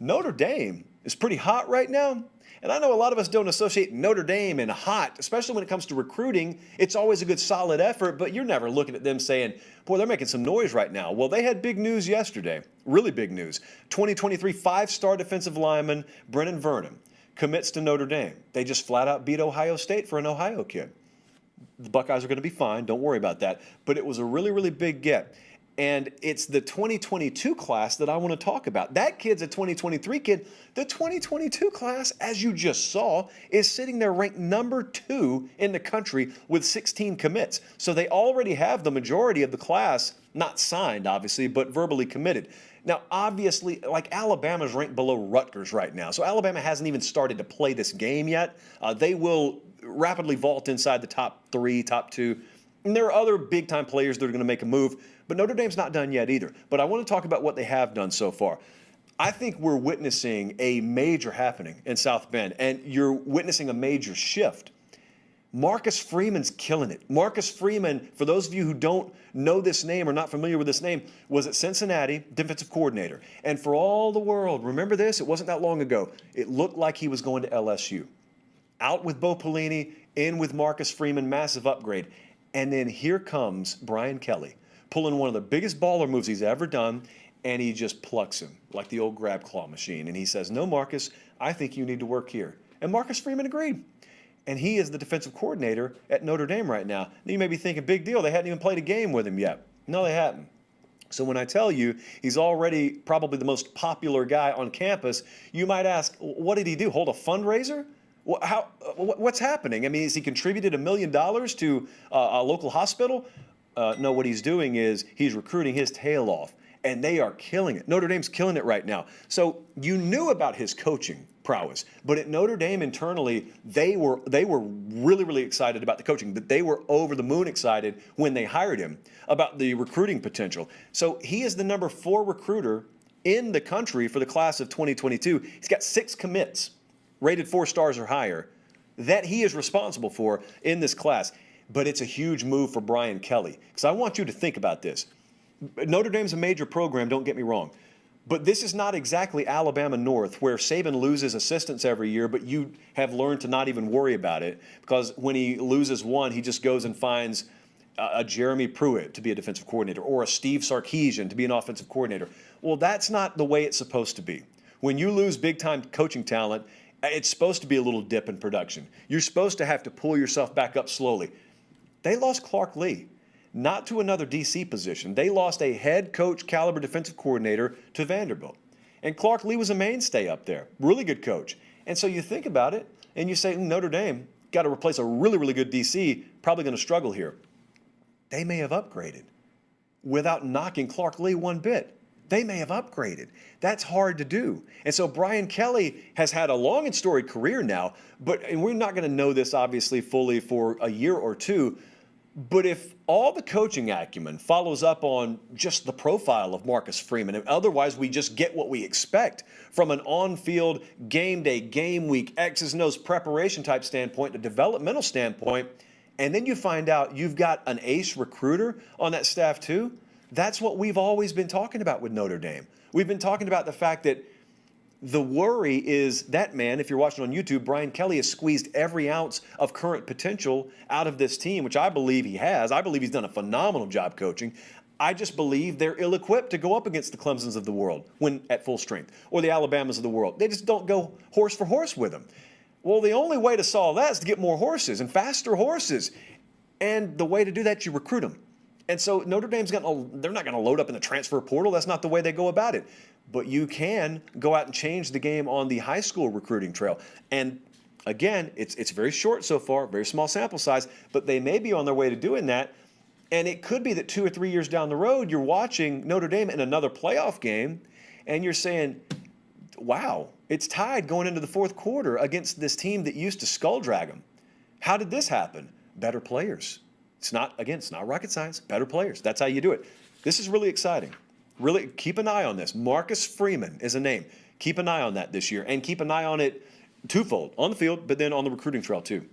Notre Dame is pretty hot right now. And I know a lot of us don't associate Notre Dame and hot, especially when it comes to recruiting. It's always a good solid effort, but you're never looking at them saying, boy, they're making some noise right now. Well, they had big news yesterday, really big news. 2023 five-star defensive lineman Brennan Vernon commits to Notre Dame. They just flat out beat Ohio State for an Ohio kid. The Buckeyes are going to be fine. Don't worry about that. But it was a really, really big get. And it's the 2022 class that I want to talk about. That kid's a 2023 kid. The 2022 class, as you just saw, is sitting there ranked number 2 in the country with 16 commits. So they already have the majority of the class, not signed, obviously, but verbally committed. Now, obviously, like Alabama's ranked below Rutgers right now. So Alabama hasn't even started to play this game yet. They will rapidly vault inside the top 3, top 2. And there are other big-time players that are going to make a move, but Notre Dame's not done yet either. But I want to talk about what they have done so far. I think we're witnessing a major happening in South Bend, and you're witnessing a major shift. Marcus Freeman's killing it. Marcus Freeman, for those of you who don't know this name or not familiar with this name, was at Cincinnati, defensive coordinator. And for all the world, remember this? It wasn't that long ago. It looked like he was going to LSU. Out with Bo Pelini, in with Marcus Freeman, massive upgrade. And then here comes Brian Kelly, pulling one of the biggest baller moves he's ever done, and he just plucks him like the old grab claw machine. And he says, no, Marcus, I think you need to work here. And Marcus Freeman agreed. And he is the defensive coordinator at Notre Dame right now. You may be thinking, big deal, they hadn't even played a game with him yet. No, they hadn't. So when I tell you he's already probably the most popular guy on campus, you might ask, what did he do, hold a fundraiser? What's happening? I mean, has he contributed $1 million to a local hospital? No, what he's doing is he's recruiting his tail off, and they are killing it. Notre Dame's killing it right now. So you knew about his coaching prowess, but at Notre Dame internally, they were really, really excited about the coaching. They were over the moon excited when they hired him about the recruiting potential. So he is the number 4 recruiter in the country for the class of 2022. He's got 6 commits, rated 4 stars or higher, that he is responsible for in this class. But it's a huge move for Brian Kelly, because I want you to think about this. Notre Dame's a major program, don't get me wrong. But this is not exactly Alabama North, where Saban loses assistants every year, but you have learned to not even worry about it, because when he loses one, he just goes and finds a Jeremy Pruitt to be a defensive coordinator or a Steve Sarkisian to be an offensive coordinator. Well, that's not the way it's supposed to be. When you lose big-time coaching talent, it's supposed to be a little dip in production. You're supposed to have to pull yourself back up slowly. They lost Clark Lee, not to another DC position. They lost a head coach caliber defensive coordinator to Vanderbilt. And Clark Lee was a mainstay up there, really good coach. And so you think about it and you say, Notre Dame got to replace a really, really good DC, probably going to struggle here. They may have upgraded without knocking Clark Lee one bit. They may have upgraded. That's hard to do. And so Brian Kelly has had a long and storied career now, and we're not going to know this obviously fully for a year or two, but if all the coaching acumen follows up on just the profile of Marcus Freeman, and otherwise we just get what we expect from an on-field, game day, game week, X's and O's preparation type standpoint, a developmental standpoint, and then you find out you've got an ace recruiter on that staff too, that's what we've always been talking about with Notre Dame. We've been talking about the fact that the worry is that man, if you're watching on YouTube, Brian Kelly has squeezed every ounce of current potential out of this team, which I believe he has. I believe he's done a phenomenal job coaching. I just believe they're ill-equipped to go up against the Clemsons of the world when at full strength, or the Alabamas of the world. They just don't go horse for horse with them. Well, the only way to solve that is to get more horses and faster horses. And the way to do that, you recruit them. And so Notre Dame's they're not going to load up in the transfer portal. That's not the way they go about it. But you can go out and change the game on the high school recruiting trail. And again, it's very short so far, very small sample size, but they may be on their way to doing that. And it could be that 2 or 3 years down the road, you're watching Notre Dame in another playoff game, and you're saying, wow, it's tied going into the 4th quarter against this team that used to skull drag them. How did this happen? Better players. It's not rocket science, better players. That's how you do it. This is really exciting. Really keep an eye on this. Marcus Freeman is a name. Keep an eye on that this year, and keep an eye on it twofold, on the field, but then on the recruiting trail too.